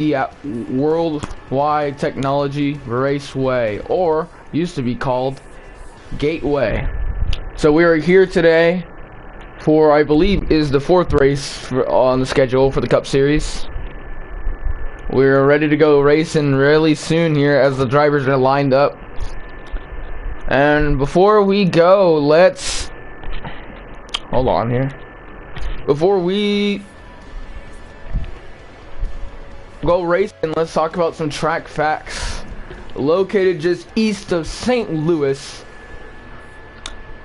at Worldwide Technology Raceway, or used to be called Gateway. So we are here today for, I believe, is the fourth race on the schedule for the Cup Series. We're ready to go racing really soon here as the drivers are lined up. And before we go, let's hold on here. Before we go racing, let's talk about some track facts. Located just east of St. Louis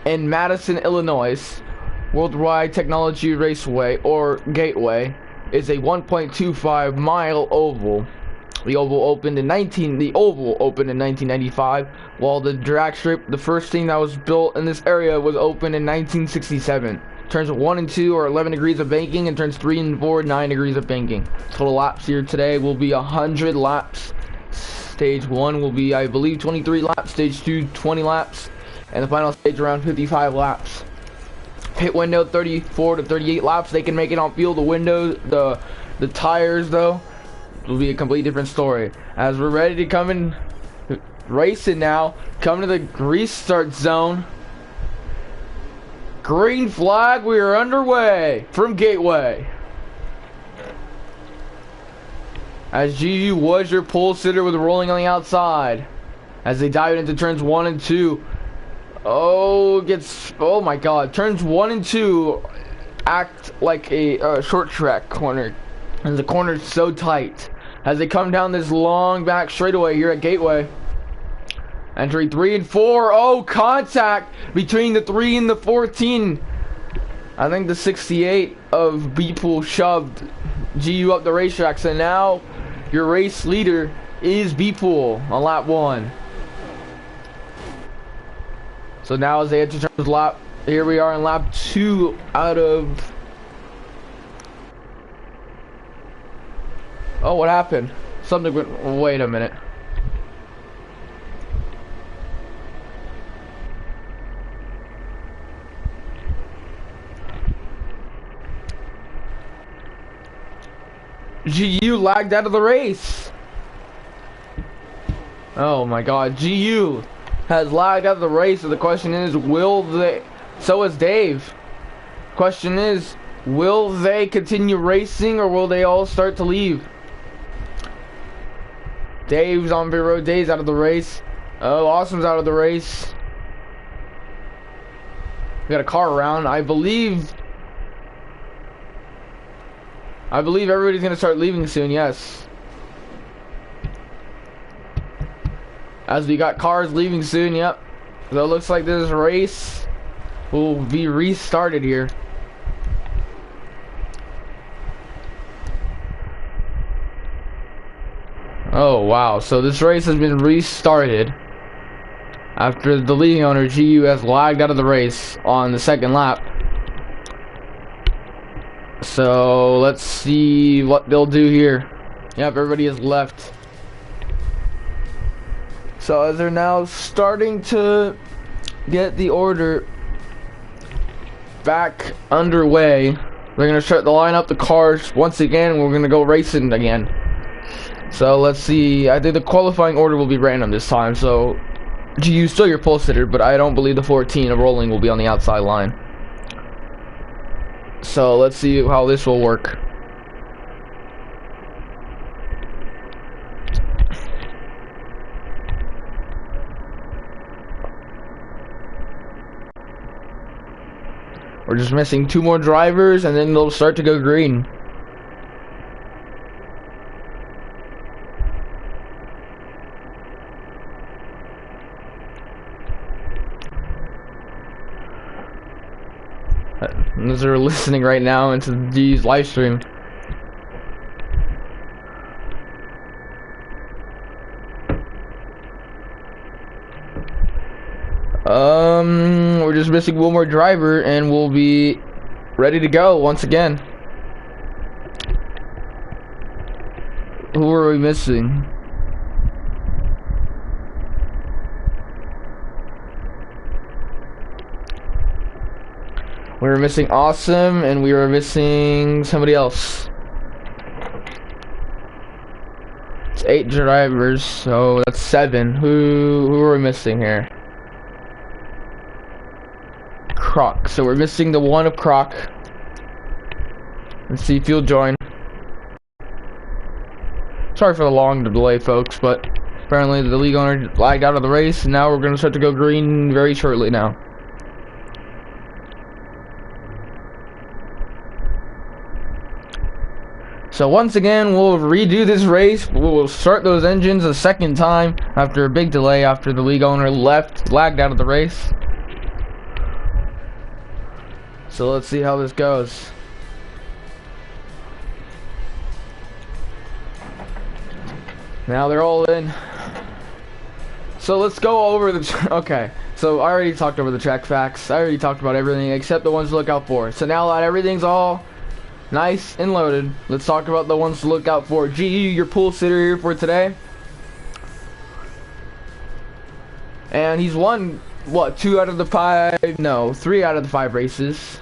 in Madison, Illinois, Worldwide Technology Raceway, or Gateway, is a 1.25 mile oval. The oval opened in 1995, while the drag strip, the first thing that was built in this area, was opened in 1967. Turns 1 and 2 are 11 degrees of banking, and turns 3 and 4 9 degrees of banking. Total laps here today will be 100 laps. Stage 1 will be, I believe, 23 laps. Stage 2, 20 laps, and the final stage around 55 laps. Pit window 34 to 38 laps. They can make it on field. The window, the tires though, will be a completely different story. As we're ready to come in racing now, coming to the restart zone. Green flag, we are underway from Gateway. As GU was your pole sitter with rolling on the outside. As they dive into turns 1 and 2. Oh, oh my god. Turns 1 and 2 act like a short track corner. And the corner's so tight. As they come down this long back straightaway here at Gateway. Entering 3 and 4. Oh, contact between the 3 and the 14. I think the 68 of B-Pool shoved GU up the racetrack. So now your race leader is B-Pool on lap 1. So now as they enter turns lap, here we are in lap 2 out of... Oh, what happened? Something went... Wait a minute. GU lagged out of the race. Oh my god, GU has lagged out of the race. So the question is, will they... So is Dave. Question is, will they continue racing or will they all start to leave? Dave's on pit road. Dave's out of the race. Oh, Awesome's out of the race. We got a car around. I believe everybody's gonna start leaving soon, yes. As we got cars leaving soon, yep. So it looks like this race will be restarted here. Oh wow, so this race has been restarted after the leading owner, GU, has lagged out of the race on the second lap. So let's see what they'll do here. Yep, everybody has left. So as they're now starting to get the order back underway, they're gonna start to line up the cars once again, and we're gonna go racing again. So let's see. I think the qualifying order will be random this time. So GU still your pole sitter, but I don't believe the 14 of rolling will be on the outside line. So let's see how this will work. We're just missing 2 more drivers and then they'll start to go green. Those are listening right now into G's live stream. We're just missing 1 more driver and we'll be ready to go once again. Who are we missing? We were missing Awesome, and we were missing somebody else. 8 drivers, so that's 7. Who are we missing here? Croc. So we're missing the one of Croc. Let's see if you'll join. Sorry for the long delay, folks, but apparently the league owner lagged out of the race, and now we're going to start to go green very shortly now. So once again, we'll redo this race. We'll start those engines a second time after a big delay after the league owner lagged out of the race. So let's see how this goes. Now they're all in. So let's go over the okay. So I already talked over the track facts. I already talked about everything except the ones to look out for. So now that everything's all nice and loaded, let's talk about the ones to look out for. GU, your pool sitter here for today. And he's won, what, 2 out of the 5? No, 3 out of the 5 races.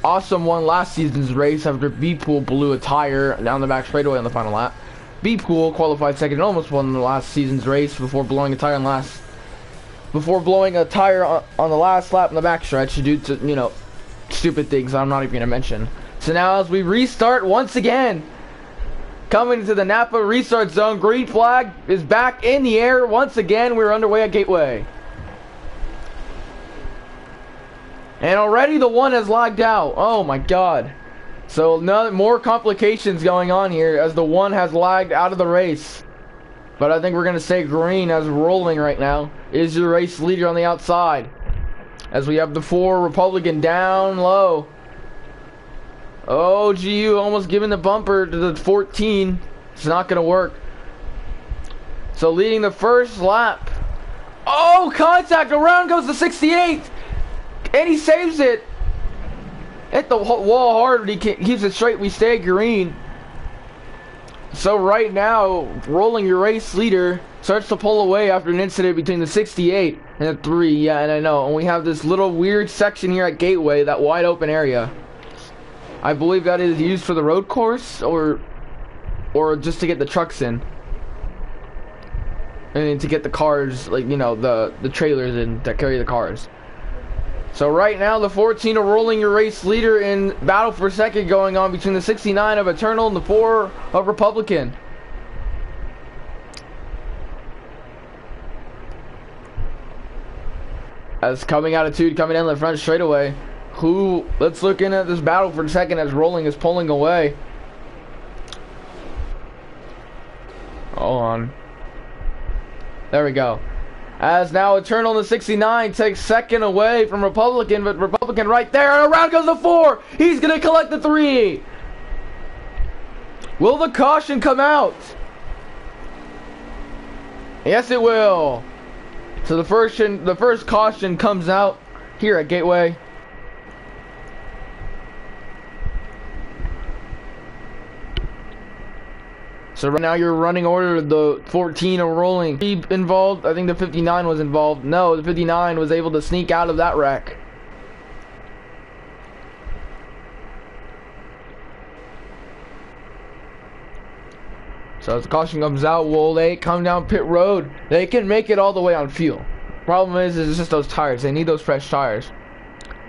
Awesome won last season's race after B-Pool blew a tire down the back straightaway on the final lap. B-Pool qualified second and almost won the last season's race before blowing a tire on the last lap in the backstretch due to, you know, stupid things I'm not even gonna mention. So now as we restart once again, coming to the Napa restart zone, green flag is back in the air once again. We're underway at Gateway. And already the one has lagged out. Oh my god. So more complications going on here as the one has lagged out of the race. But I think we're going to stay green as rolling right now is your race leader on the outside. As we have the 4 Republican down low. Oh, GU almost giving the bumper to the 14. It's not going to work. So leading the first lap. Oh, contact. Around goes the 68. And he saves it. Hit the wall hard, but he keeps it straight. We stay green. So right now, rolling your race leader starts to pull away after an incident between the 68 and the 3. Yeah, and I know. And we have this little weird section here at Gateway, that wide open area. I believe that is used for the road course or just to get the trucks in. And to get the cars, like, you know, the trailers in that carry the cars. So right now the 14 are rolling your race leader in battle for second going on between the 69 of Eternal and the 4 of Republican. As coming attitude coming down the front straightaway. Let's look in at this battle for second as rolling is pulling away. Hold on. There we go. As now Eternal in the 69 takes second away from Republican, but Republican right there, and around goes the 4. He's going to collect the 3. Will the caution come out? Yes, it will. So the first caution comes out here at Gateway. So right now you're running order, the 14 are rolling. Involved, I think the 59 was involved. No, the 59 was able to sneak out of that wreck. So as the caution comes out, will they come down pit road? They can make it all the way on fuel. Problem is it's just those tires. They need those fresh tires.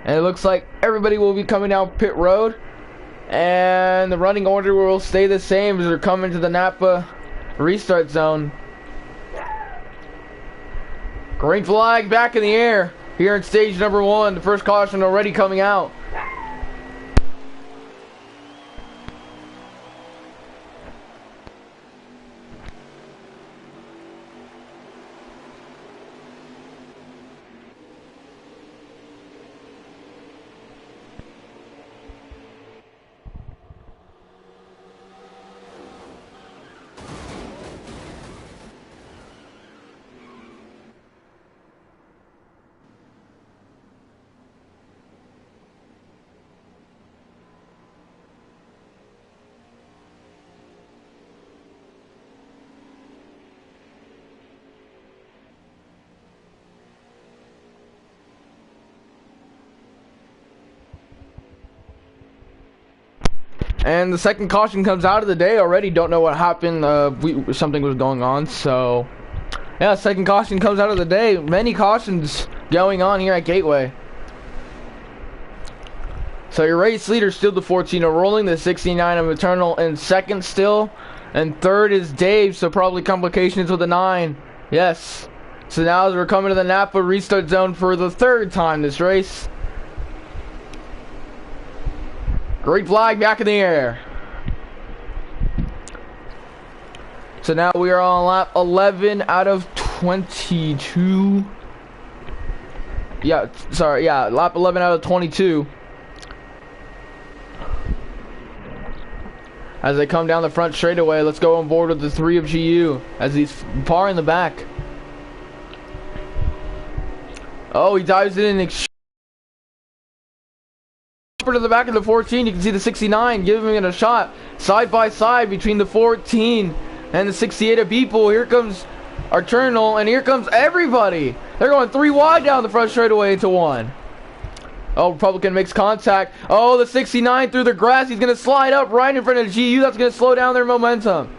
And it looks like everybody will be coming down pit road. And the running order will stay the same as they're coming to the Napa restart zone. Green flag back in the air here in stage number 1. The first caution already coming out. And the second caution comes out of the day already. Don't know what happened. Something was going on. So, yeah, second caution comes out of the day. Many cautions going on here at Gateway. So your race leader still the 14 of Rolling, the 69 of Eternal in second still. And third is Dave, so probably complications with the 9. Yes. So now as we're coming to the Napa restart zone for the third time this race. Great flag back in the air. So now we are on lap 11 out of 22. Yeah, sorry, yeah, lap 11 out of 22. As they come down the front straightaway, let's go on board with the 3 of GU as he's far in the back. Oh, he dives in and to the back of the 14. You can see the 69 giving it a shot side by side between the 14 and the 68 of people. Here comes Eternal, and here comes everybody. They're going 3 wide down the front straightaway into 1. Oh, Republican makes contact. Oh, the 69 through the grass. He's going to slide up right in front of GU. That's going to slow down their momentum.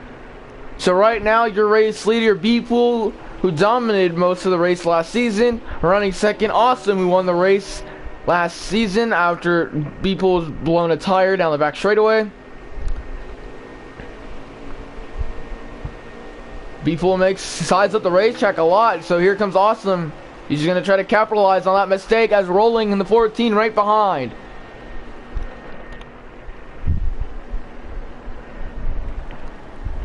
So right now, your race leader, B-Pool, who dominated most of the race last season, running second. Awesome, who won the race last season after B-Pool was blown a tire down the back straightaway. B-Pool sides up the racetrack a lot. So here comes Awesome. He's going to try to capitalize on that mistake as Rolling in the 14 right behind.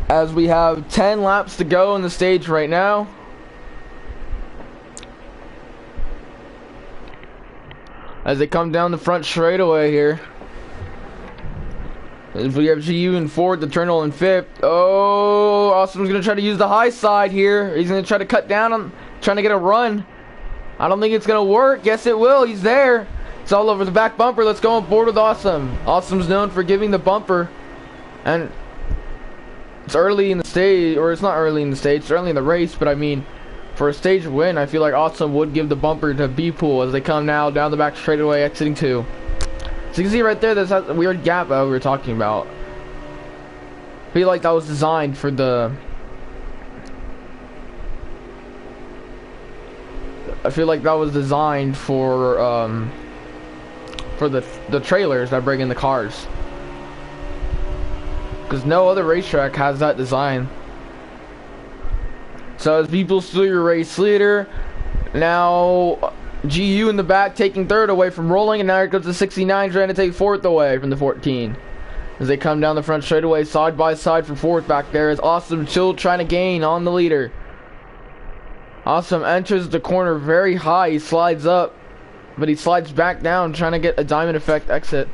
As we have 10 laps to go in the stage right now. As they come down the front straightaway here. As we have GU in 4th, Eternal in 5th. Oh, Awesome's going to try to use the high side here. He's going to try to cut down on trying to get a run. I don't think it's going to work. Yes, it will. He's there. It's all over the back bumper. Let's go on board with Awesome. Awesome's known for giving the bumper. And it's early in the stage, or it's not early in the stage, it's early in the race, but I mean, for a stage win, I feel like Awesome would give the bumper to B-Pool as they come now down the back straightaway, exiting 2. So you can see right there, there's that weird gap that we were talking about. I feel like that was designed for the... I feel like that was designed for the trailers that bring in the cars, because no other racetrack has that design. So as people steal your race leader, now GU in the back taking 3rd away from Rolling, and now here comes the 69 trying to take 4th away from the 14. As they come down the front straightaway side by side for 4th back there is Awesome still trying to gain on the leader. Awesome enters the corner very high. He slides up, but he slides back down trying to get a diamond effect exit.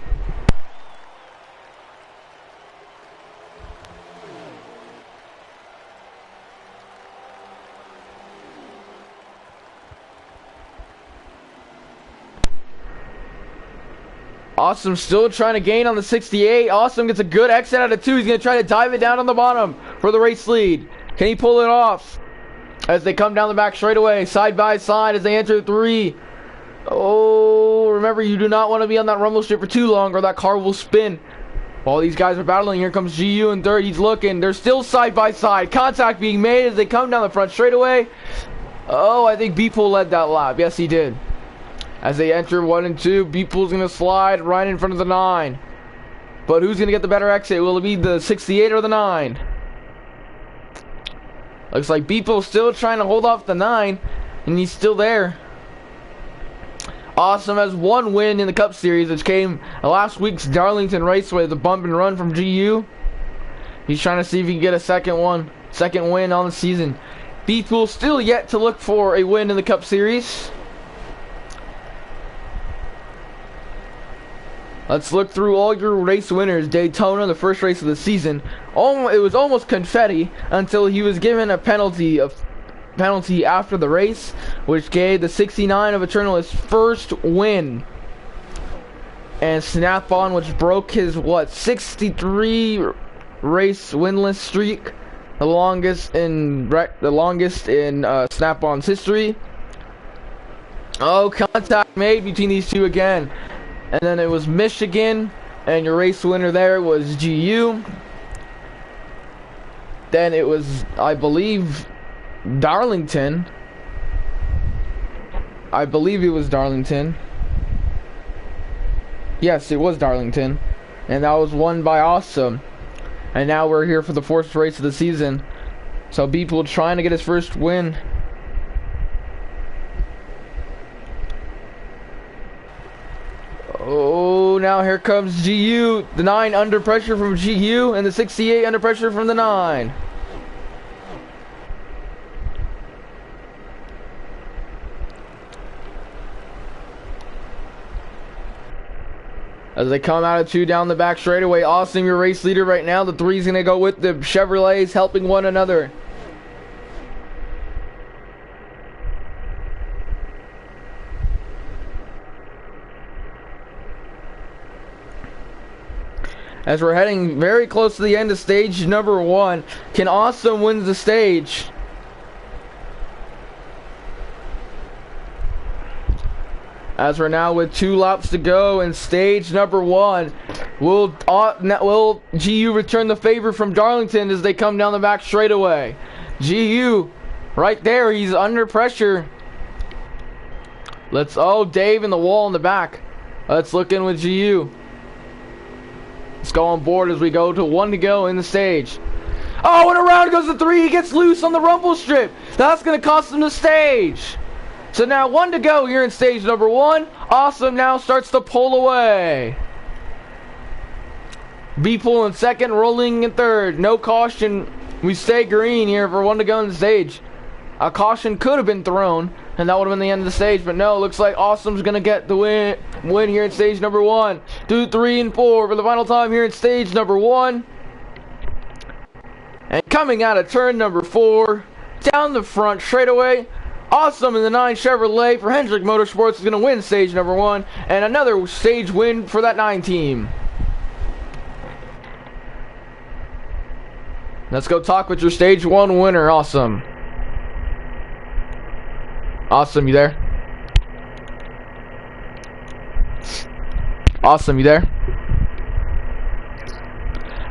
Awesome still trying to gain on the 68. Awesome gets a good exit out of 2. He's going to try to dive it down on the bottom for the race lead. Can he pull it off? As they come down the back straightaway, side by side as they enter 3. Oh, remember, you do not want to be on that rumble strip for too long or that car will spin. While these guys are battling, here comes GU in 3rd. He's looking. They're still side by side. Contact being made as they come down the front straightaway. Oh, I think B-Pool led that lap. Yes, he did. As they enter 1 and 2, B-Pool's going to slide right in front of the 9. But who's going to get the better exit? Will it be the 68 or the 9? Looks like B-Pool's still trying to hold off the 9, and he's still there. Awesome has 1 win in the Cup Series, which came last week's Darlington Raceway, the bump and run from GU. He's trying to see if he can get a second win on the season. B-Pool still yet to look for a win in the Cup Series. Let's look through all your race winners. Daytona, the first race of the season. It was almost confetti until he was given a penalty after the race, which gave the 69 of Eternal his first win. And Snap-on, which broke his 63 race winless streak, the longest in Snap-on's history. Oh, contact made between these two again. And then it was Michigan And your race winner there was GU. Then it was, I believe, Darlington. I believe it was Darlington. Yes, it was Darlington. And that was won by Awesome. And now we're here for the fourth race of the season. So Beeple trying to get his first win. Oh, now here comes GU. The 9 under pressure from GU and the 68 under pressure from the 9. As they come out of 2 down the back straightaway. Awesome, your race leader right now. The 3's going to go with the Chevrolets, helping one another. As we're heading very close to the end of stage number 1. Can Awesome win the stage? As we're now with 2 laps to go in stage number 1. Will GU return the favor from Darlington as they come down the back straightaway? GU right there, he's under pressure. Dave in the wall in the back. Let's look in with GU. Let's go on board as we go to 1 to go in the stage. Oh, and around goes the 3. He gets loose on the rumble strip. That's going to cost him the stage. So now 1 to go here in stage number 1. Awesome now starts to pull away. Beeple in second, rolling in third. No caution. We stay green here for 1 to go in the stage. A caution could have been thrown, and that would have been the end of the stage, but no, looks like Awesome's gonna get the win here in stage number 1. 2, 3, and 4 for the final time here in stage number 1. And coming out of turn number 4, down the front straightaway, Awesome in the 9 Chevrolet for Hendrick Motorsports is gonna win stage number 1, and another stage win for that 9 team. Let's go talk with your stage 1 winner, Awesome. Awesome, you there? Awesome, you there?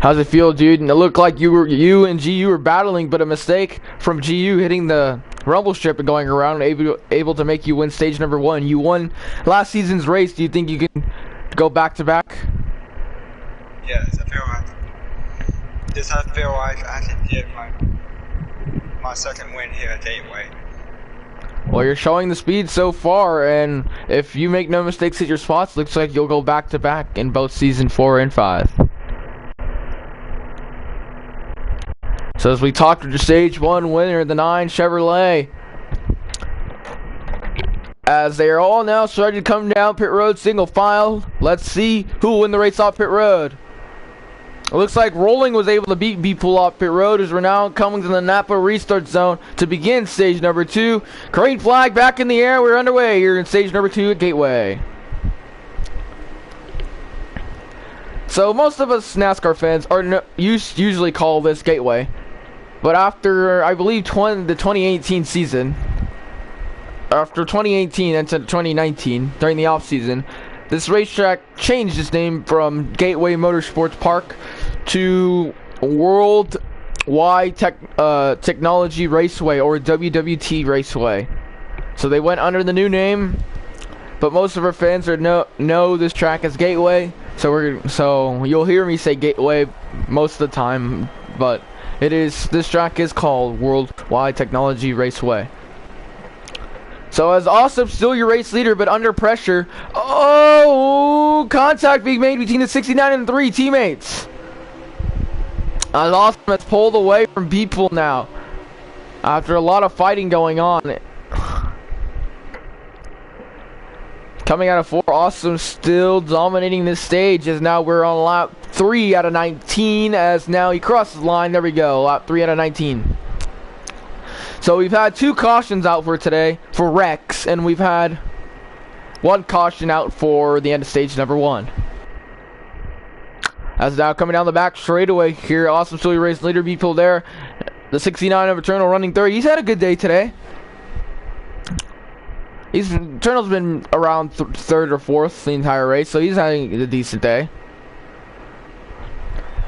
How's it feel, dude? And it looked like you and GU were battling, but a mistake from GU hitting the rumble strip and going around and able to make you win stage number 1. You won last season's race. Do you think you can go back to back? Yes, I feel like I can get my second win here at Gateway. Well, you're showing the speed so far, and if you make no mistakes at your spots, looks like you'll go back to back in both season 4 and 5. So as we talked with your stage 1 winner, the 9 Chevrolet, as they are all now starting to come down pit road single file. Let's see who will win the race off pit road. It looks like Rolling was able to beat Beeple off pit road as we're now coming to the Napa restart zone to begin stage number 2. Green flag back in the air. We're underway here in stage number 2 at Gateway. So most of us NASCAR fans usually call this Gateway, but after I believe the 2018 season, after 2018 and to 2019 during the off season, this racetrack changed its name from Gateway Motorsports Park to Worldwide Technology Raceway, or WWT Raceway. So they went under the new name, but most of our fans know this track as Gateway. So you'll hear me say Gateway most of the time, but this track is called Worldwide Technology Raceway. So as Awesome still your race leader, but under pressure. Oh, contact being made between the 69 and 3 teammates. As Awesome has pulled away from Beeple now, after a lot of fighting going on. Coming out of 4, Awesome still dominating this stage, as now we're on lap 3 out of 19, as now he crosses the line. There we go, lap 3 out of 19. So we've had 2 cautions out for today for wrecks, and we've had 1 caution out for the end of stage number 1. As now coming down the back straightaway here, Awesome still your race leader, Beeple there. The 69 of Eternal running third. He's had a good day today. Eternal's been around 3rd or 4th the entire race, so he's having a decent day.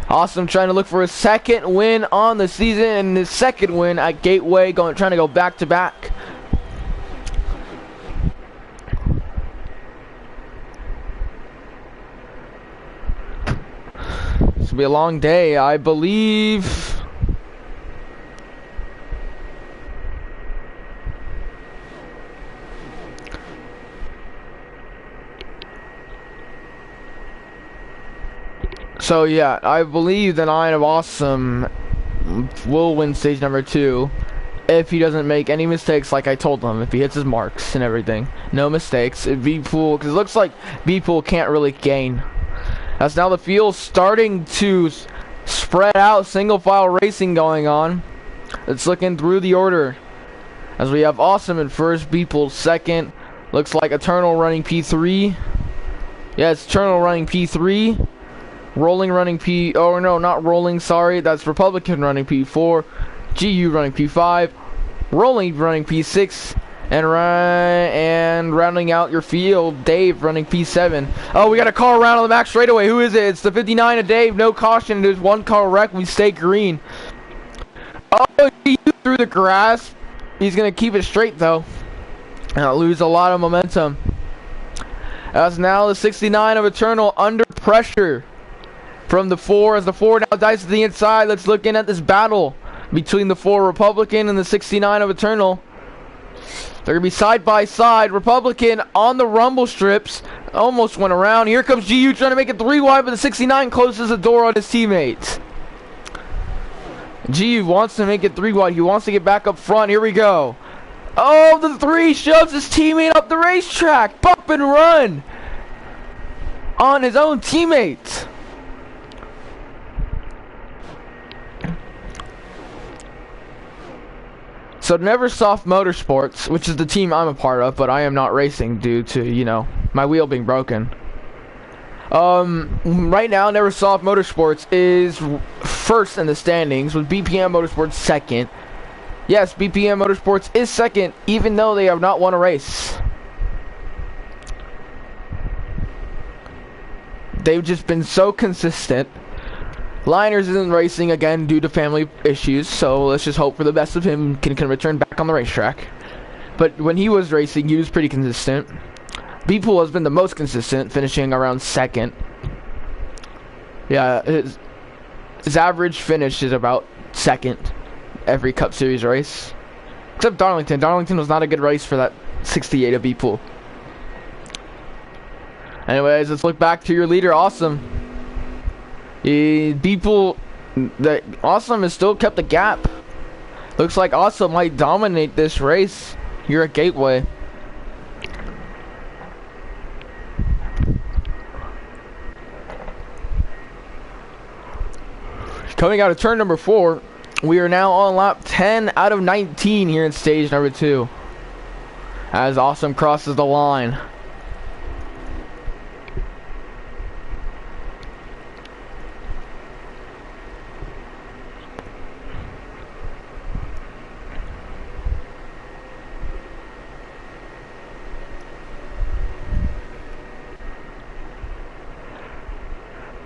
Awesome, trying to look for a second win on the season, and his second win at Gateway, trying to go back to back. This will be a long day, I believe. So yeah, I believe the 9 of Awesome will win stage number 2 if he doesn't make any mistakes like I told him, if he hits his marks and everything. No mistakes. B-Pool, because it looks like B-Pool can't really gain. That's now the field starting to spread out, single file racing going on. It's looking through the order as we have Awesome in first, B-Pool second. Looks like Eternal running P3. Yeah, it's Eternal running P3. Rolling running P... Oh, no, not Rolling, sorry. That's Republican running P4. GU running P5. Rolling running P6. And rounding out your field, Dave running P7. Oh, we got a car around on the back straightaway. Who is it? It's the 59 of Dave. No caution. There's one car wreck. We stay green. Oh, GU through the grass. He's going to keep it straight, though. And lose a lot of momentum. As now the 69 of Eternal under pressure from the 4, as the 4 now dives to the inside. Let's look in at this battle between the 4 Republican and the 69 of Eternal. They're going to be side by side. Republican on the rumble strips. Almost went around. Here comes GU trying to make it 3 wide, but the 69 closes the door on his teammates. GU wants to make it 3 wide. He wants to get back up front. Here we go. Oh, the 3 shoves his teammate up the racetrack. Bump and run on his own teammates. So Neversoft Motorsports, which is the team I'm a part of, but I am not racing due to, you know, my wheel being broken. Right now, Neversoft Motorsports is first in the standings, with BPM Motorsports second. Yes, BPM Motorsports is second, even though they have not won a race. They've just been so consistent. Liners isn't racing again due to family issues, so let's just hope for the best of him, can return back on the racetrack. But when he was racing, he was pretty consistent. B-Pool has been the most consistent, finishing around second. Yeah, his average finish is about second every Cup Series race. Except Darlington. Darlington was not a good race for that 68 of B-Pool. Anyways, let's look back to your leader, Awesome. B-Pool, the Awesome has still kept the gap. Looks like Awesome might dominate this race here at Gateway. Coming out of turn number 4, we are now on lap 10 out of 19 here in stage number 2. As Awesome crosses the line.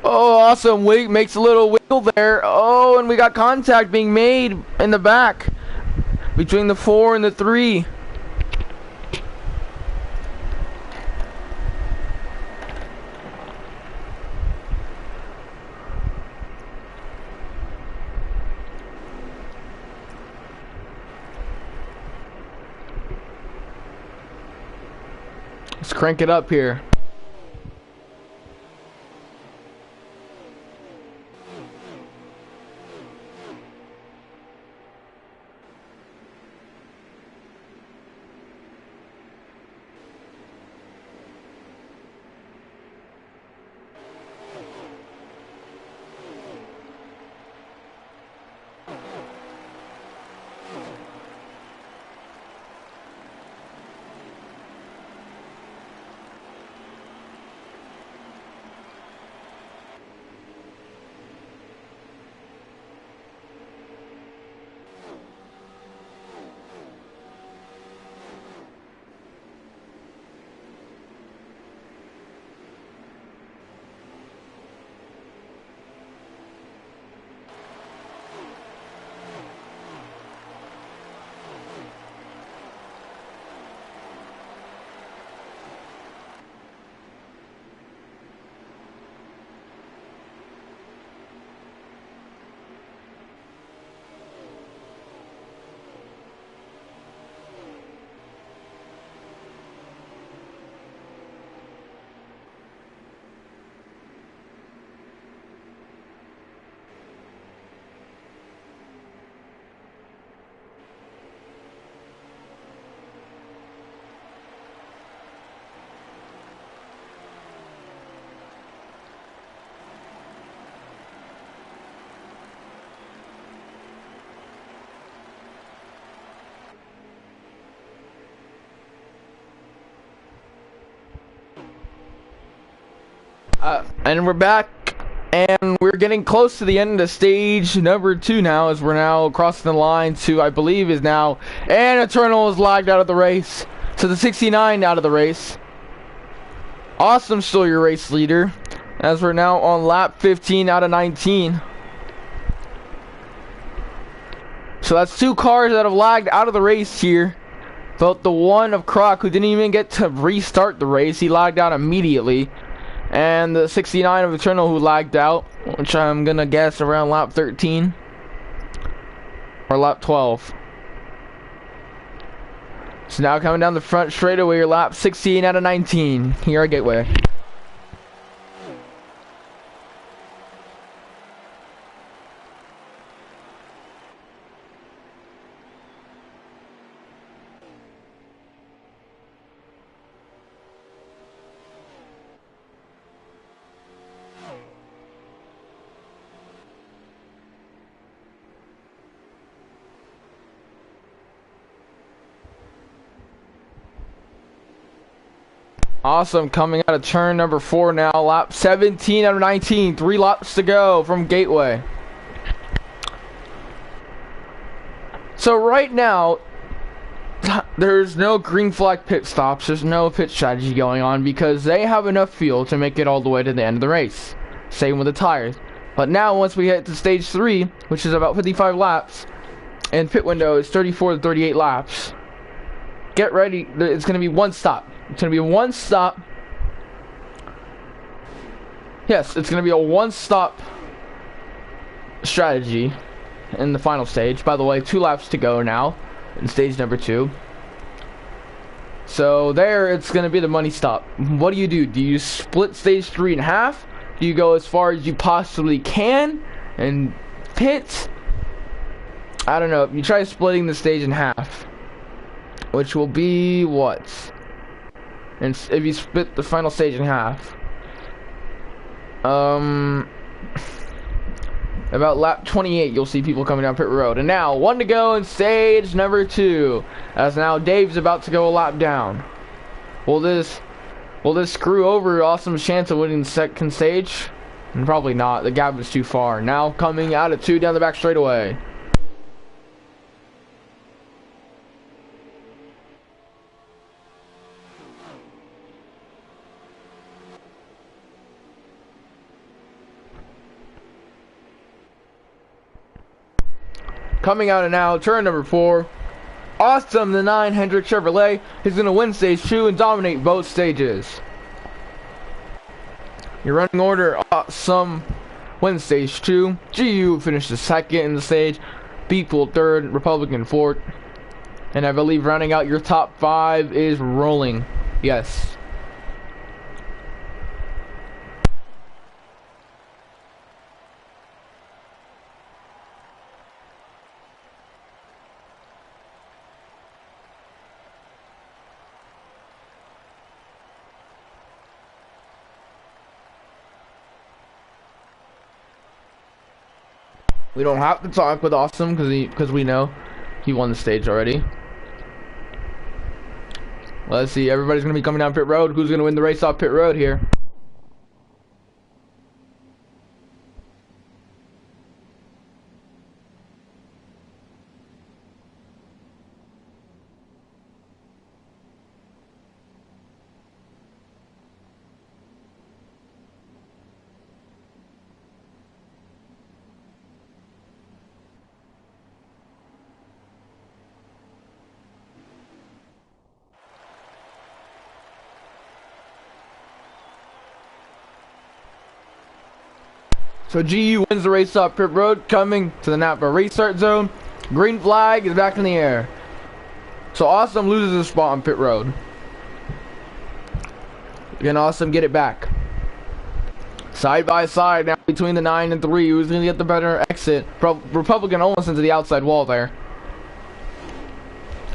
Oh, Awesome makes a little wiggle there. Oh, and we got contact being made in the back between the 4 and the 3. Let's crank it up here. And we're back, and we're getting close to the end of stage number 2 now, as we're now crossing the line to, I believe, is now, and Eternal is lagged out of the race. So the 69 out of the race. Awesome, still your race leader, as we're now on lap 15 out of 19. So that's 2 cars that have lagged out of the race here. But the one of Croc, who didn't even get to restart the race, he lagged out immediately. And the 69 of Eternal, who lagged out, which I'm gonna guess around lap 13 or lap 12. So now coming down the front straightaway, your lap 16 out of 19 here at Gateway. Awesome, coming out of turn number 4 now, lap 17 out of 19, 3 laps to go from Gateway. So right now, there's no green flag pit stops, there's no pit strategy going on because they have enough fuel to make it all the way to the end of the race. Same with the tires. But now once we hit to stage 3, which is about 55 laps, and pit window is 34 to 38 laps, get ready, it's going to be one stop. It's going to be a one-stop. Yes, it's going to be a one-stop strategy in the final stage. By the way, 2 laps to go now in stage number 2. So there, it's going to be the money stop. What do? Do you split stage 3 in half? Do you go as far as you possibly can and pit? I don't know. You try splitting the stage in half, which will be what? And if you split the final stage in half, about lap 28, you'll see people coming down pit road. And now 1 to go in stage number 2, as now Dave's about to go a lap down. Will this screw over Awesome's chance of winning the second stage? And probably not. The gap is too far. Now coming out of 2 down the back straightaway. Coming out of now, turn number 4. Awesome, the 9 Hendrick Chevrolet is going to win stage 2 and dominate both stages. Your running order, Awesome wins stage 2. GU finishes second in the stage. People 3rd, Republican 4th. And I believe rounding out your top 5 is Rolling. Yes. We don't have to talk with Awesome because we know he won the stage already. Let's see, everybody's gonna be coming down pit road. Who's gonna win the race off pit road here? So GU wins the race off pit road, coming to the Napa restart zone. Green flag is back in the air. So Awesome loses his spot on pit road. Can Awesome get it back? Side by side now between the 9 and 3. Who's going to get the better exit? Republican almost into the outside wall there.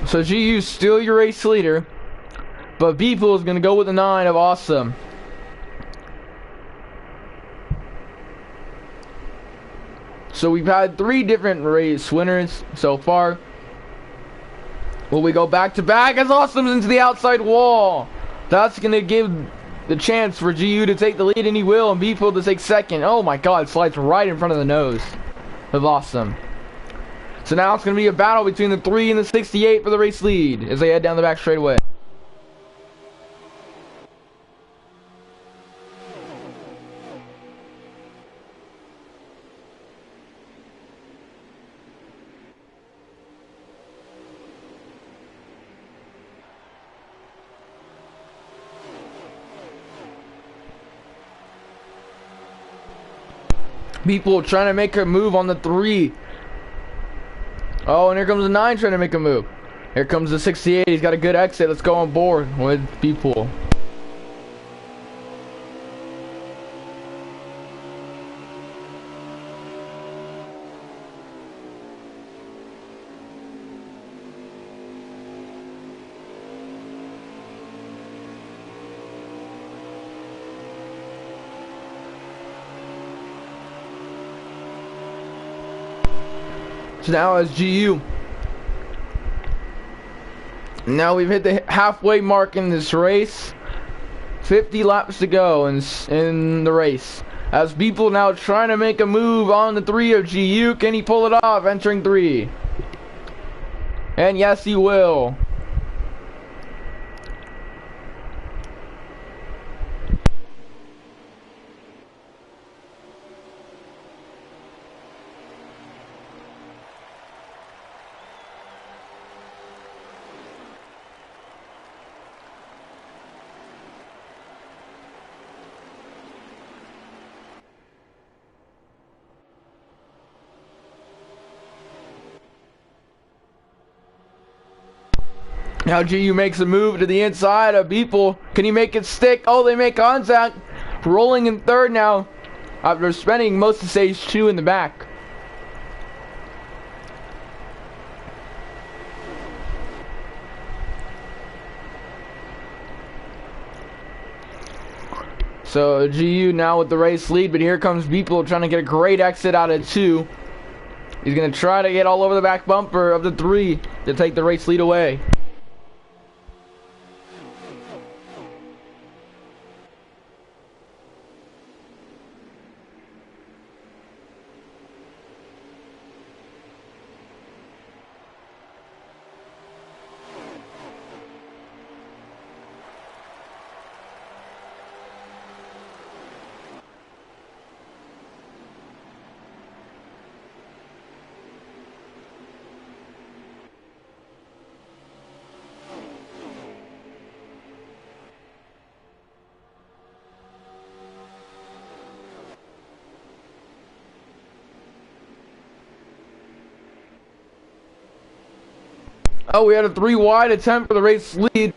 So GU still your race leader, but B-Pool is going to go with the 9 of Awesome. So we've had 3 different race winners so far. Will we go back to back as Awesome's into the outside wall? That's gonna give the chance for GU to take the lead, and he will, and Beeple to take second. Oh my god, slides right in front of the nose of Awesome. So now it's going to be a battle between the 3 and the 68 for the race lead as they head down the back straightaway. People trying to make a move on the 3. Oh, and here comes the 9 trying to make a move. Here comes the 68. He's got a good exit. Let's go on board with people. So now as GU. Now we've hit the halfway mark in this race. 50 laps to go in the race. As people now trying to make a move on the 3 of GU. Can he pull it off entering 3? And yes, he will. Now GU makes a move to the inside of Beeple. Can he make it stick? Oh, they make contact. Rolling in 3rd now after spending most of stage 2 in the back. So GU now with the race lead, but here comes Beeple trying to get a great exit out of 2. He's going to try to get all over the back bumper of the 3 to take the race lead away. Oh, we had a 3 wide attempt for the race lead.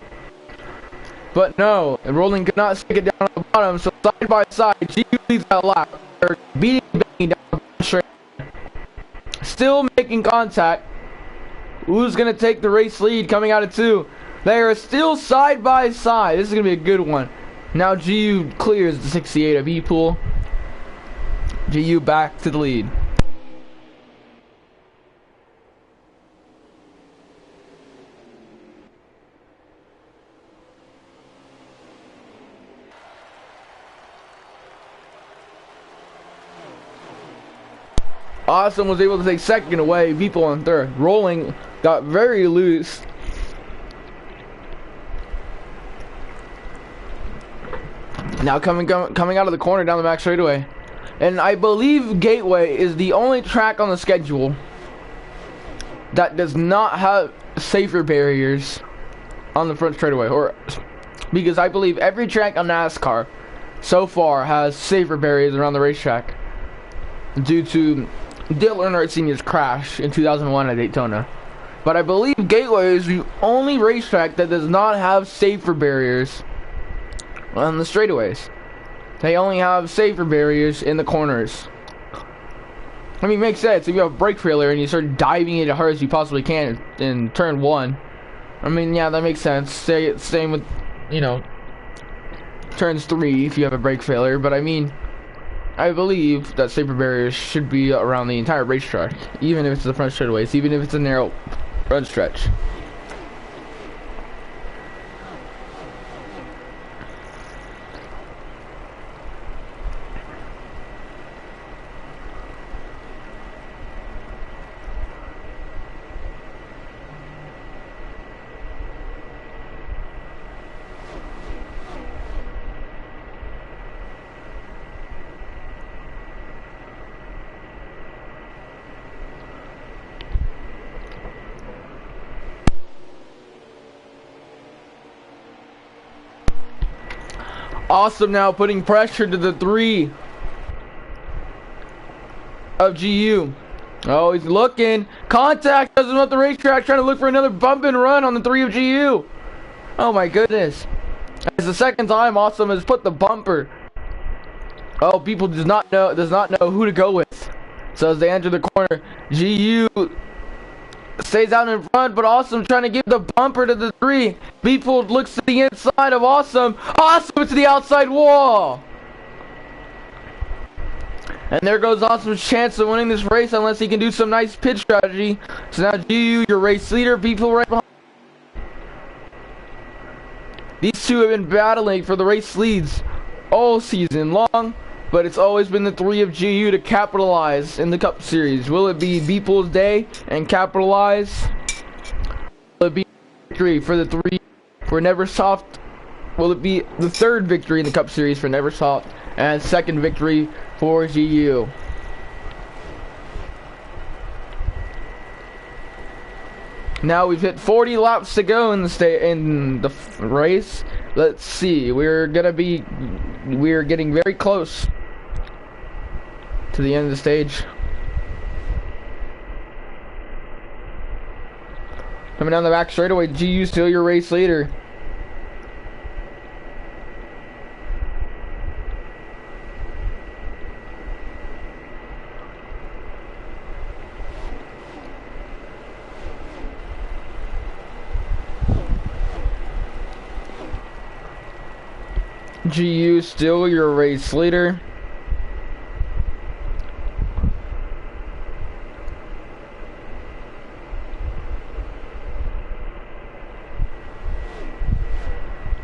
But no, and Rolling could not stick it down at the bottom, so side by side, GU leads that lap. They're beating down the straight. Still making contact. Who's going to take the race lead coming out of 2? They are still side by side. This is going to be a good one. Now GU clears the 68 of E-Pool. GU back to the lead. Awesome was able to take 2nd away, Beeple on 3rd. Rolling got very loose. Now coming out of the corner down the back straightaway. And I believe Gateway is the only track on the schedule that does not have safer barriers on the front straightaway. Because I believe every track on NASCAR so far has safer barriers around the racetrack due to Dale Earnhardt Sr.'s crash in 2001 at Daytona. But I believe Gateway is the only racetrack that does not have safer barriers on the straightaways. They only have safer barriers in the corners. I mean, it makes sense. If you have a brake failure and you start diving it as hard as you possibly can in turn 1, I mean, yeah, that makes sense. Same with, you know, turns 3 if you have a brake failure. But I mean, I believe that safer barriers should be around the entire racetrack, even if it's the front straightaways, even if it's a narrow front stretch. Awesome now putting pressure to the 3 of GU. Oh, he's looking. Contact doesn't want the racetrack, trying to look for another bump and run on the 3 of GU. Oh my goodness. It's the second time Awesome has put the bumper. Oh, people does not know who to go with. So as they enter the corner, GU stays out in front, but Awesome trying to give the bumper to the 3. People looks to the inside of Awesome. Awesome to the outside wall. And there goes Awesome's chance of winning this race unless he can do some nice pit strategy. So now GU, your race leader, people right behind. These two have been battling for the race leads all season long, but it's always been the 3 of GU to capitalize in the Cup Series. Will it be Beeple's day and capitalize? Will it be victory for the 3 for Neversoft? Will it be the 3rd victory in the Cup Series for Neversoft and 2nd victory for GU? Now we've hit 40 laps to go in the race. Let's see. We're getting very close to the end of the stage. Coming down the back straightaway, GU still your race leader. GU still your race leader.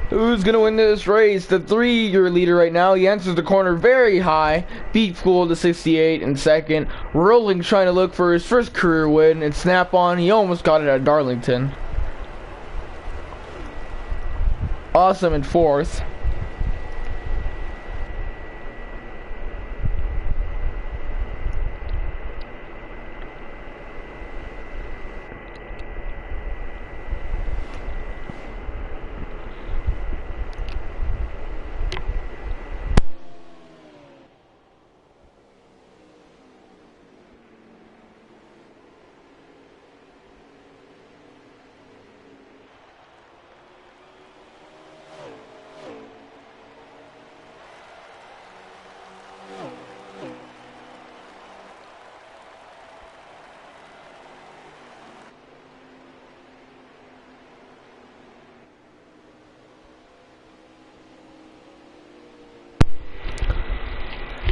Who's gonna win this race? The 3 your leader right now. He enters the corner very high. Beat Pool to 68 in 2nd. Rolling trying to look for his first career win. And Snap On, he almost got it at Darlington. Awesome in 4th.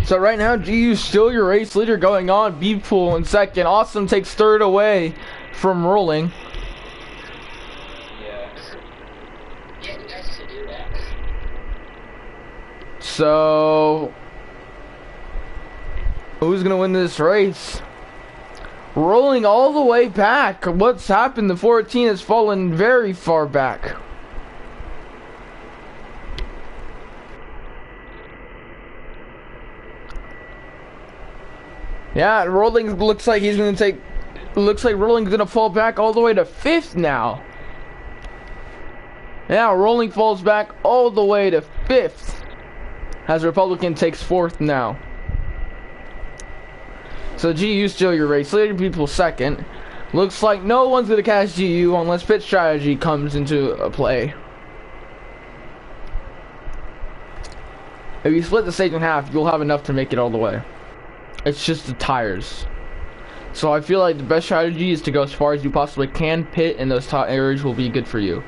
So right now, GU still your race leader going on. Beepool in 2nd. Awesome takes 3rd away from Rolling. So who's gonna win this race? Rolling all the way back. What's happened? The 14 has fallen very far back. Yeah, Rolling looks like he's gonna take. Looks like Rolling's gonna fall back all the way to 5th now. Yeah, Rolling falls back all the way to 5th. As Republican takes 4th now. So GU still your race leader, people 2nd. Looks like no one's gonna catch GU unless pit strategy comes into play. If you split the stage in half, you'll have enough to make it all the way. It's just the tires. So I feel like the best strategy is to go as far as you possibly can. Pit and those top areas will be good for you.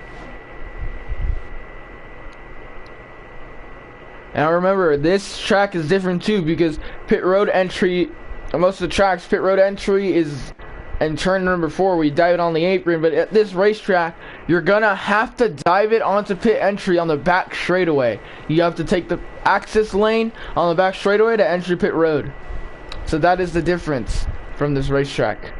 And remember, this track is different too because pit road entry, most of the tracks, pit road entry is in turn number 4 where you dive it on the apron, but at this racetrack, you're gonna have to dive it onto pit entry on the back straightaway. You have to take the access lane on the back straightaway to entry pit road. So that is the difference from this racetrack.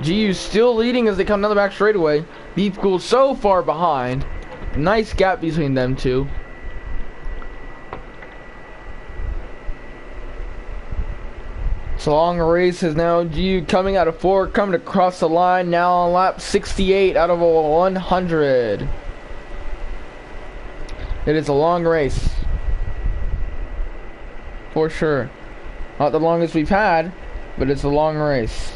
GU still leading as they come down the back straightaway. Beef Cool so far behind. Nice gap between them two. So long race is now GU coming out of 4, coming across the line now on lap 68 out of 100. It is a long race. For sure. Not the longest we've had, but it's a long race.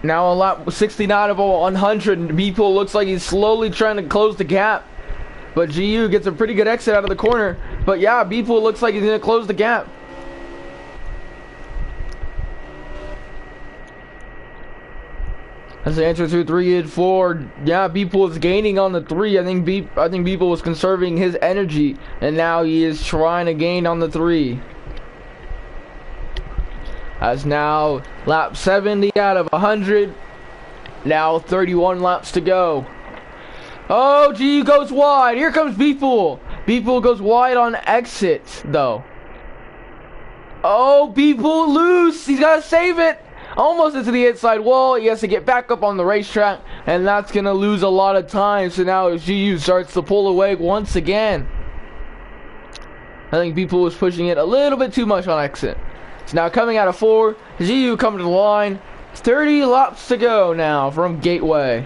Now a lap 69 of a 100. People looks like he's slowly trying to close the gap. But GU gets a pretty good exit out of the corner. But yeah, Beeple looks like he's going to close the gap. As they enter through 3 and 4, yeah, Beeple is gaining on the 3. I think Beeple was conserving his energy, and now he is trying to gain on the 3. As now lap 70 out of 100. Now 31 laps to go. Oh, GU goes wide. Here comes Beeple. Beeple goes wide on exit, though. Oh, Beeple loose. He's got to save it. Almost into the inside wall. He has to get back up on the racetrack, and that's going to lose a lot of time. So now GU starts to pull away once again. I think Beeple was pushing it a little bit too much on exit. So now coming out of 4, GU coming to the line. 30 laps to go now from Gateway.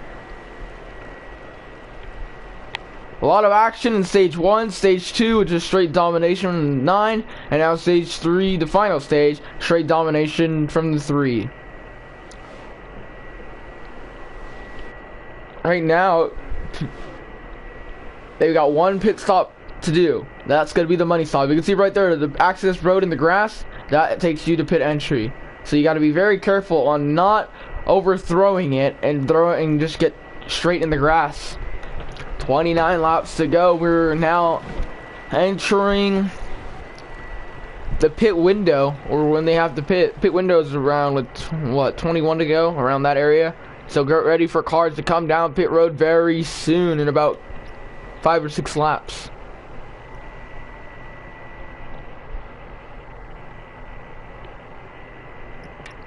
A lot of action in stage 1, stage 2, which is straight domination 9, and now stage 3, the final stage, straight domination from the 3. Right now, they've got 1 pit stop to do. That's going to be the money stop. You can see right there, the access road in the grass, that takes you to pit entry. So you got to be very careful on not overthrowing it and just get straight in the grass. 29 laps to go. We're now entering the pit window, or when they have the pit window is around with what, 21 to go, around that area. So get ready for cars to come down pit road very soon in about 5 or 6 laps.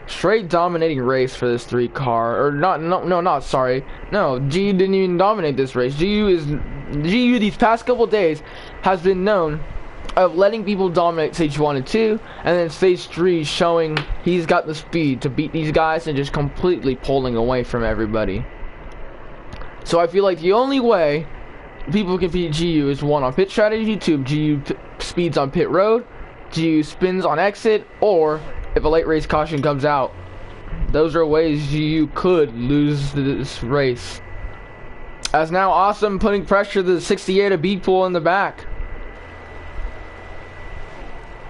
Straight dominating race for this 3 car, or no, GU didn't even dominate this race. GU these past couple days has been known of letting people dominate stage 1 and 2, and then stage 3 showing he's got the speed to beat these guys and just completely pulling away from everybody. So I feel like the only way people can beat GU is 1 on pit strategy, 2 GU speeds on pit road, GU spins on exit, or if a late race caution comes out. Those are ways you could lose this race. As now Awesome putting pressure to the 68 of Beeple in the back.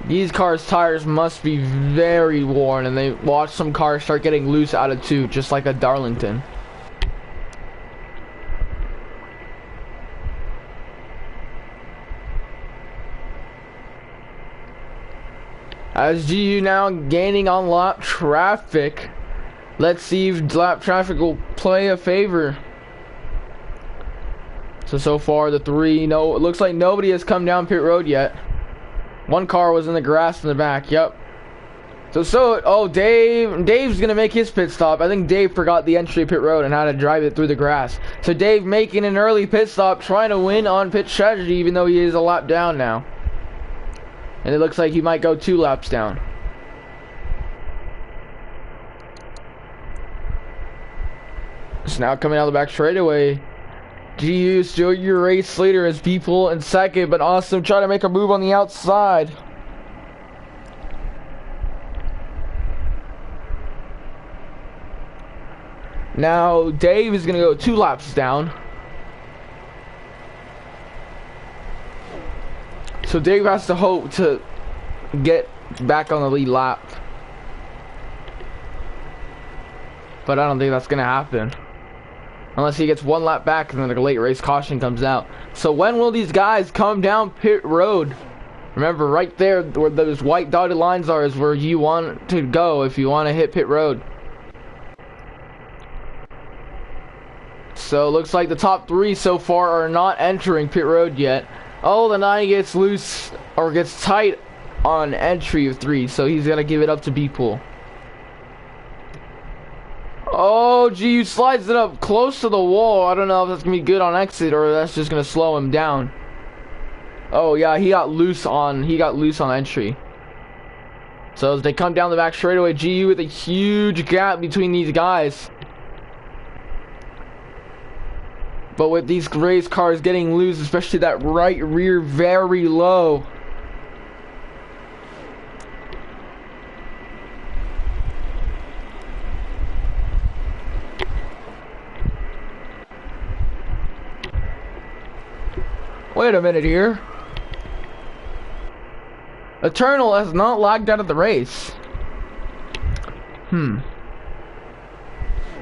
These cars' tires must be very worn, and they watch some cars start getting loose out of 2, just like a Darlington. As GU now gaining on lap traffic. Let's see if lap traffic will play a favor. So far the 3, no, it looks like nobody has come down pit road yet. 1 car was in the grass in the back, yep. Oh, Dave's gonna make his pit stop. I think Dave forgot the entry pit road and how to drive it through the grass. So Dave making an early pit stop, trying to win on pit strategy, even though he is a lap down now. And it looks like he might go 2 laps down. So now coming out of the back straightaway, GU still your race leader as Beeple in second, but Awesome trying to make a move on the outside. Now Dave is going to go 2 laps down. So Dave has to hope to get back on the lead lap. But I don't think that's going to happen. Unless he gets 1 lap back and then a late race caution comes out. So when will these guys come down pit road? Remember, right there where those white dotted lines are is where you want to go if you want to hit pit road. So it looks like the top 3 so far are not entering pit road yet. Oh, the 9 gets loose or gets tight on entry of 3, so he's gonna give it up to B-Pool. Oh, GU slides it up close to the wall. I don't know if that's gonna be good on exit or that's just gonna slow him down. Oh yeah, he got loose on entry. So as they come down the back straightaway, GU with a huge gap between these guys. But with these race cars getting loose, especially that right rear very low. Wait a minute here. Eternal has not lagged out of the race.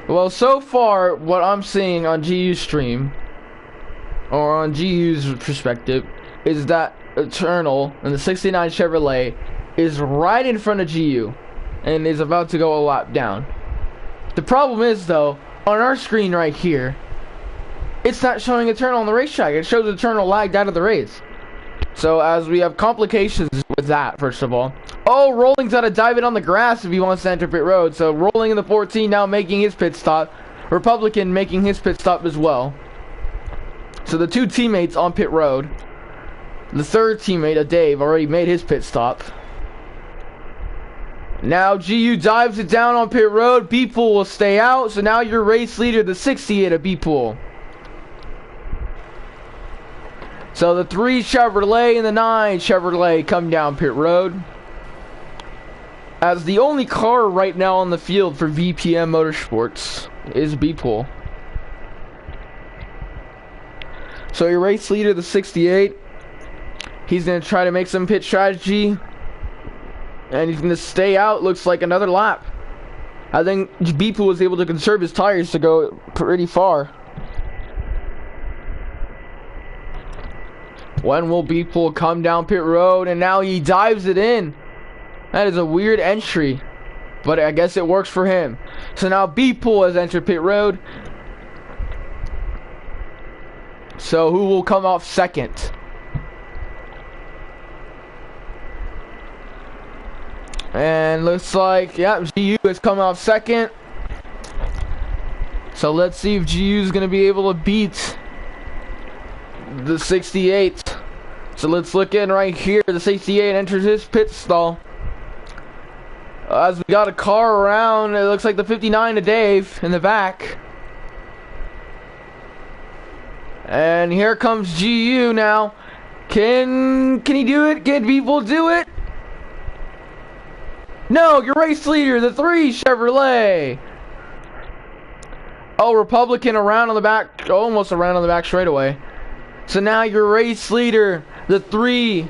Well, so far, what I'm seeing on GU's stream, or on GU's perspective, is that Eternal in the 69 Chevrolet is right in front of GU and is about to go a lap down. The problem is, though, on our screen right here, it's not showing Eternal on the racetrack. It shows Eternal lagged out of the race. So as we have complications with that, first of all. Oh, Rolling's got to dive it on the grass if he wants to enter pit road. So Rolling in the 14 now making his pit stop. Republican making his pit stop as well. So the 2 teammates on pit road. The 3rd teammate, Dave, already made his pit stop. Now GU dives it down on pit road. B-Pool will stay out. So now your race leader, the 68 of B-Pool. So the 3 Chevrolet and the 9 Chevrolet come down pit road. As the only car right now on the field for VPM Motorsports is B-Pool. So your race leader, the 68, he's going to try to make some pit strategy. And he's going to stay out, looks like another lap. I think B-Pool was able to conserve his tires to go pretty far. When will B-Pool come down pit road? And now he dives it in. That is a weird entry, but I guess it works for him. So now B-Pool has entered pit road. So who will come off second? And looks like, yeah, GU has come off second. So let's see if GU is going to be able to beat the 68. So let's look in right here. The 68 enters his pit stall. As we got a car around, it looks like the 59 to Dave in the back. And here comes GU now. Can he do it? Can people do it? No, your race leader, the 3 Chevrolet. Oh, Republican around on the back, almost around on the back straightaway. So now your race leader, the 3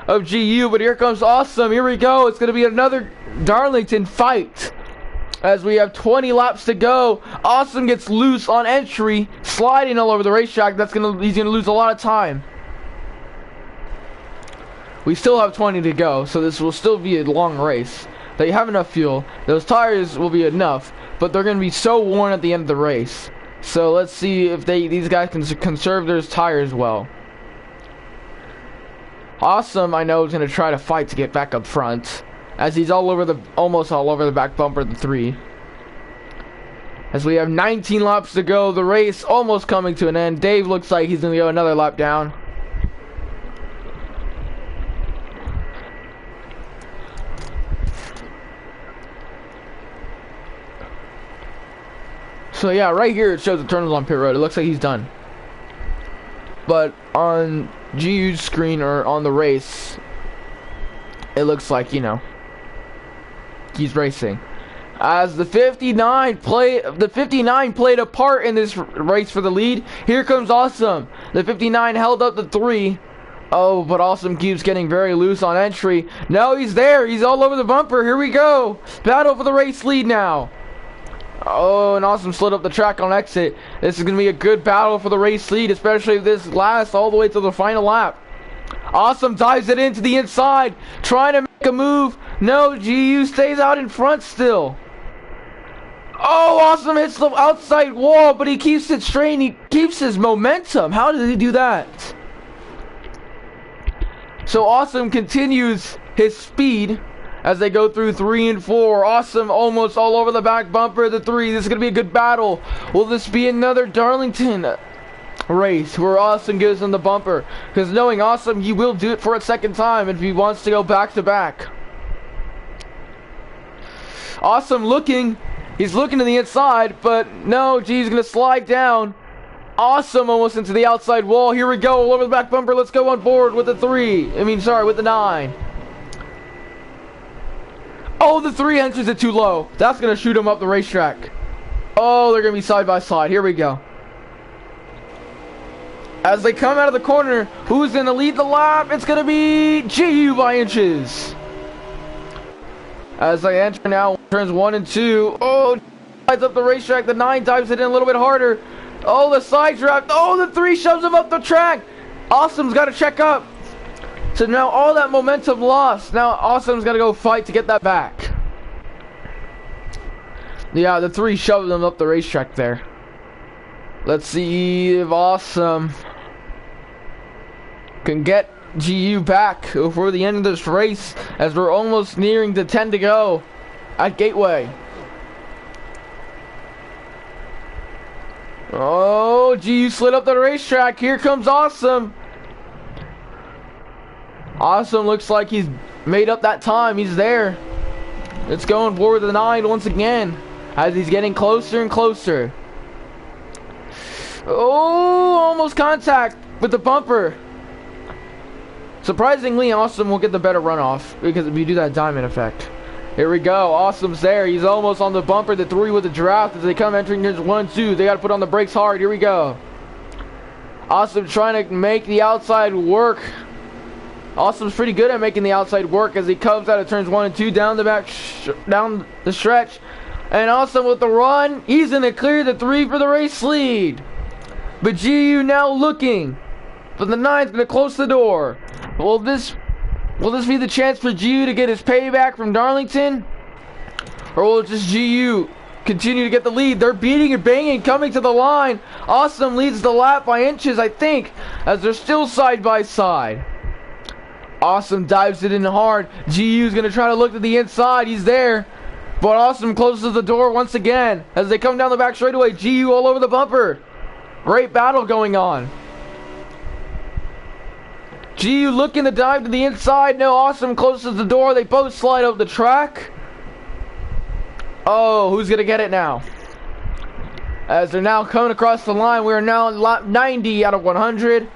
of GU, but here comes Awesome. Here we go. It's going to be another Darlington fight. As we have 20 laps to go. Awesome gets loose on entry, sliding all over the racetrack. He's going to lose a lot of time. We still have 20 to go, so this will still be a long race. They have enough fuel. Those tires will be enough, but they're going to be so worn at the end of the race. So let's see if these guys can conserve their tires well. Awesome, I know, is going to try to fight to get back up front, as he's almost all over the back bumper of the 3. As we have 19 laps to go, the race almost coming to an end. Dave looks like he's going to go another lap down. So yeah, right here it shows Eternal's on pit road. It looks like he's done. But on GU's screen or on the race, it looks like, you know, he's racing. As the 59 played a part in this race for the lead. Here comes Awesome. The 59 held up the 3. Oh, but Awesome keeps getting very loose on entry. No, he's there. He's all over the bumper. Here we go. Battle for the race lead now. Oh, and Awesome slid up the track on exit. This is going to be a good battle for the race lead, especially if this lasts all the way to the final lap. Awesome dives it into the inside, trying to make a move. No, GU stays out in front still. Oh, Awesome hits the outside wall, but he keeps it straight. He keeps his momentum. How did he do that? So Awesome continues his speed as they go through 3 and 4. Awesome almost all over the back bumper of the 3. This is going to be a good battle. Will this be another Darlington race where Awesome gives him the bumper? Because knowing Awesome, he will do it for a second time if he wants to go back to back. Awesome looking. He's looking to the inside, but no, G's going to slide down. Awesome almost into the outside wall. Here we go, all over the back bumper. Let's go on board with the 3. With the 9. Oh, the 3 enters it too low. That's going to shoot him up the racetrack. Oh, they're going to be side by side. Here we go. As they come out of the corner, who's going to lead the lap? It's going to be GU by inches. As they enter now, turns 1 and 2. Oh, slides up the racetrack. The 9 dives it in a little bit harder. Oh, the side draft. Oh, the 3 shoves him up the track. Awesome's got to check up. So now all that momentum lost. Now Awesome's got to go fight to get that back. Yeah, the 3 shoved them up the racetrack there. Let's see if Awesome can get GU back before the end of this race, as we're almost nearing the 10 to go at Gateway. Oh, GU slid up the racetrack. Here comes Awesome. Awesome looks like he's made up that time. He's there. It's going forward to the 9 once again as he's getting closer and closer. Oh, almost contact with the bumper. Surprisingly, Awesome will get the better runoff because if you do that diamond effect. Here we go. Awesome's there. He's almost on the bumper. The 3 with the draft as they come entering turns 1, 2. They got to put on the brakes hard. Here we go. Awesome trying to make the outside work. Awesome's pretty good at making the outside work as he comes out of turns 1 and 2 down the back, down the stretch. And Awesome with the run. He's going to clear the 3 for the race lead. But GU now looking. But the 9's going to close the door. Will this be the chance for GU to get his payback from Darlington? Or will just GU continue to get the lead? They're beating and banging, coming to the line. Awesome leads the lap by inches, I think, as they're still side by side. Awesome dives it in hard. GU's going to try to look to the inside. He's there. But Awesome closes the door once again as they come down the back straightaway. GU all over the bumper. Great battle going on. GU looking to dive to the inside. No, Awesome closes the door. They both slide up the track. Oh, who's going to get it now? As they're now coming across the line, we are now lap 90 out of 100.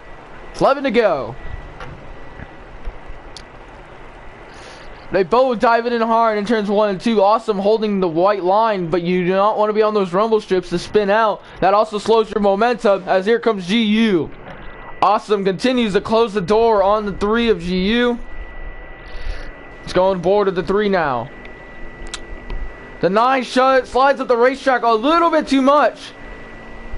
11 to go. They both dive in hard in turns 1 and 2. Awesome holding the white line, but you do not want to be on those rumble strips to spin out. That also slows your momentum as here comes GU. Awesome continues to close the door on the 3 of GU. It's going forward to the 3 now. The 9 slides up the racetrack a little bit too much.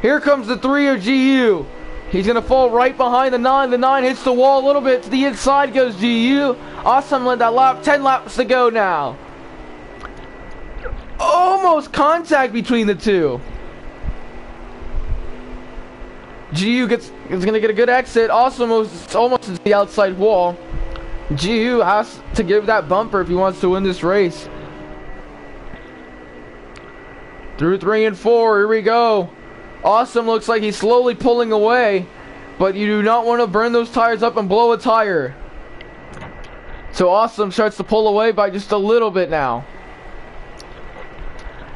Here comes the 3 of GU. He's going to fall right behind the 9. The 9 hits the wall a little bit. To the inside goes GU. Awesome led that lap. 10 laps to go now. Almost contact between the 2. GU is going to get a good exit. Awesome almost to the outside wall. GU has to give that bumper if he wants to win this race. Through 3 and 4. Here we go. Awesome looks like he's slowly pulling away, but you do not want to burn those tires up and blow a tire. So Awesome starts to pull away by just a little bit now.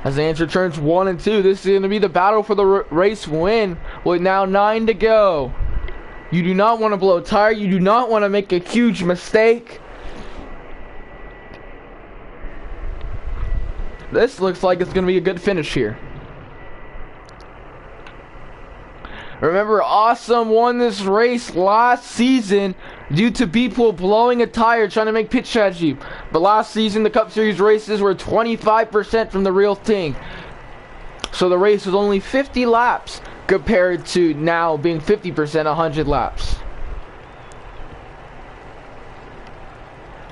As they enter turns 1 and 2, this is going to be the battle for the race win with now 9 to go. You do not want to blow a tire. You do not want to make a huge mistake. This looks like it's going to be a good finish here. Remember, Awesome won this race last season due to people blowing a tire trying to make pit strategy. But last season, the Cup Series races were 25% from the real thing. So the race was only 50 laps compared to now being 50%, 100 laps.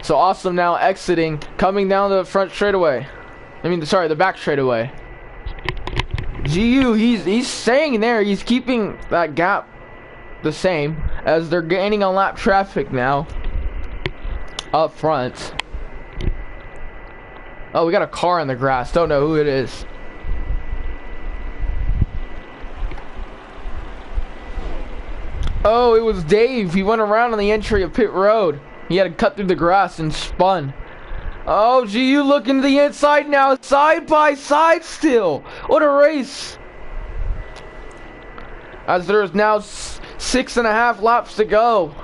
So Awesome now exiting, coming down the front straightaway. The back straightaway. GU, he's staying there. He's keeping that gap the same as they're gaining on lap traffic now. up front. Oh, we got a car in the grass. Don't know who it is. Oh, it was Dave. He went around on the entry of pit road. He had to cut through the grass and spun. Oh, GU looking to the inside now. Side by side still. What a race. As there's now 6.5 laps to go.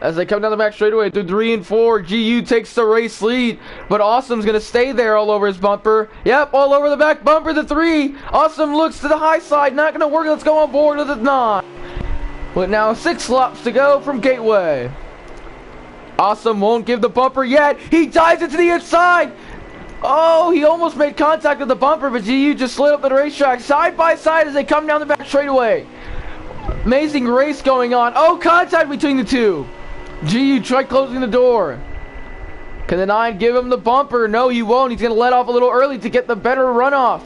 As they come down the back straightaway through 3 and 4, GU takes the race lead. But Awesome's going to stay there all over his bumper. Yep, all over the back bumper, the 3. Awesome looks to the high side, not going to work. Let's go on board with the 9. With now 6 laps to go from Gateway. Awesome won't give the bumper yet. He dives into the inside. Oh, he almost made contact with the bumper, but GU just slid up the racetrack side by side as they come down the back straightaway. Amazing race going on. Oh, contact between the two. GU tried closing the door. Can the 9 give him the bumper? No, he won't. He's going to let off a little early to get the better runoff.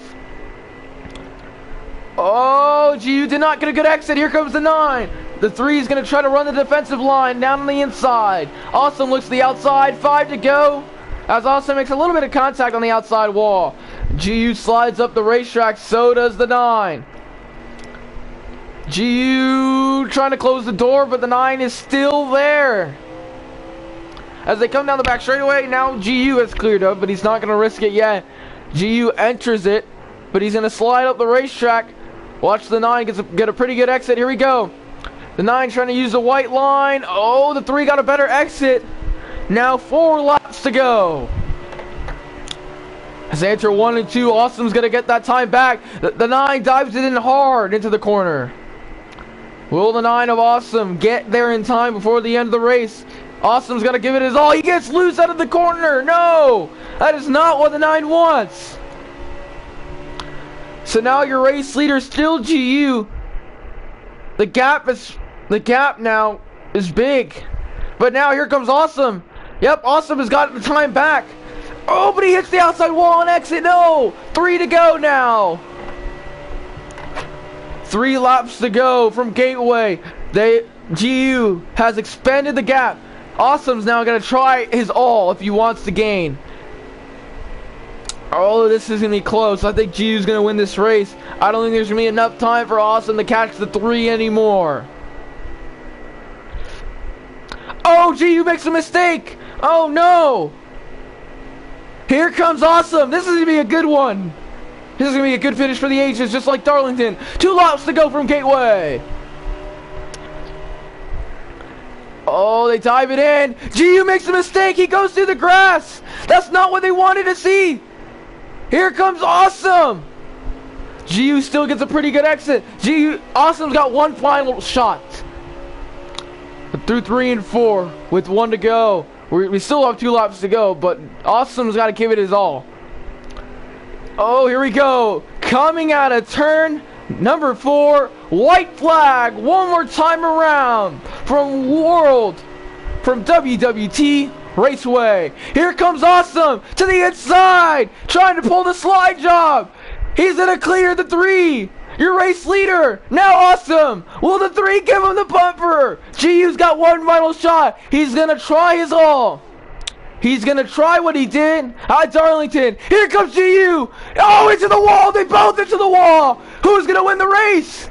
Oh, GU did not get a good exit. Here comes the 9. The 3 is going to try to run the defensive line down on the inside. Awesome looks to the outside. 5 to go. As Awesome makes a little bit of contact on the outside wall. GU slides up the racetrack. So does the 9. GU trying to close the door, but the 9 is still there. As they come down the back straightaway, now GU has cleared up, but he's not going to risk it yet. GU enters it, but he's going to slide up the racetrack. Watch the 9 get a pretty good exit. Here we go. The 9 trying to use the white line. Oh, the 3 got a better exit. Now 4 laps to go. As they enter 1 and 2, Awesome's going to get that time back. The 9 dives it in hard into the corner. Will the 9 of Awesome get there in time before the end of the race? Awesome's got to give it his all. He gets loose out of the corner. No, that is not what the 9 wants. So now your race leader still GU. The gap now is big. But now here comes Awesome. Yep, Awesome has got the time back. Oh, but he hits the outside wall and exit. No, 3 to go now. 3 laps to go from Gateway. GU has expanded the gap. Awesome's now going to try his all if he wants to gain. Oh, this is going to be close. I think GU's going to win this race. I don't think there's going to be enough time for Awesome to catch the 3 anymore. Oh, GU makes a mistake. Oh, no. Here comes Awesome. This is going to be a good one. This is going to be a good finish for the Aces, just like Darlington. 2 laps to go from Gateway. Oh, they dive it in. GU makes a mistake. He goes through the grass. That's not what they wanted to see. Here comes Awesome. GU still gets a pretty good exit. Awesome's got 1 final shot. But through 3 and 4 with 1 to go. We still have 2 laps to go, but Awesome's got to give it his all. Oh, here we go. Coming out of turn number 4, white flag. One more time around from WWT Raceway. Here comes Awesome to the inside, trying to pull the slide job. He's gonna clear the 3. Your race leader, now Awesome. Will the 3 give him the bumper? GU's got 1 final shot. He's gonna try his all. He's going to try what he did at Darlington. Here comes GU. Oh, into the wall. They both into the wall. Who's going to win the race?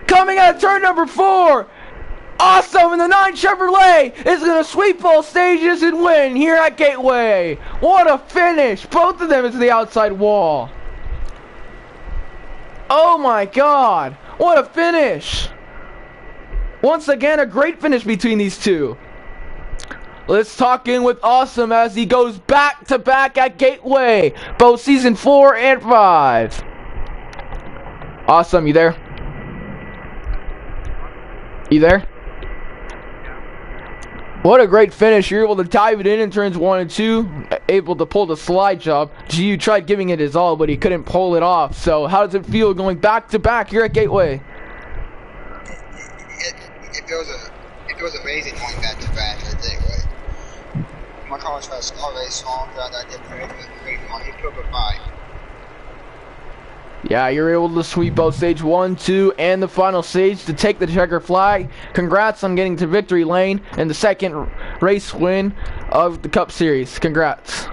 Coming out of turn number 4. Awesome. And the 9 Chevrolet is going to sweep all stages and win here at Gateway. What a finish. Both of them into the outside wall. Oh, my God. What a finish. Once again, a great finish between these two. Let's talk in with Awesome as he goes back to back at Gateway, both season 4 and 5. Awesome, you there? You there? What a great finish. You're able to dive it in turns 1 and 2, able to pull the slide job. GU tried giving it his all, but he couldn't pull it off. So how does it feel going back to back here at Gateway? It feels amazing going back to back at Gateway. My car was already strong, but I did pretty good. He put a 5. Yeah, you're able to sweep both stage 1, 2, and the final stage to take the checker flag. Congrats on getting to victory lane and the second race win of the Cup Series. Congrats.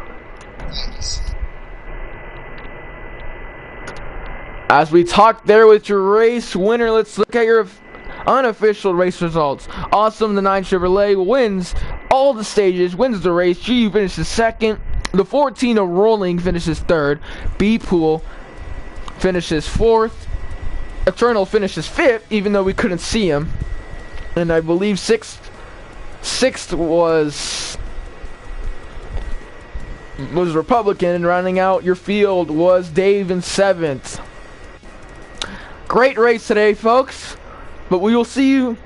Thanks. As we talk there with your race winner, let's look at your unofficial race results. Awesome, the 9 Chevrolet wins all the stages, wins the race. GU finishes second. The 14 of Rolling finishes third. B-Pool finishes fourth. Eternal finishes fifth, even though we couldn't see him. And I believe sixth was Republican, and rounding out your field was Dave in seventh. Great race today, folks. But we will see you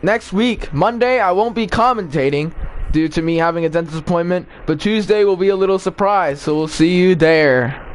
next week. Monday, I won't be commentating due to me having a dentist appointment, but Tuesday will be a little surprise, so we'll see you there.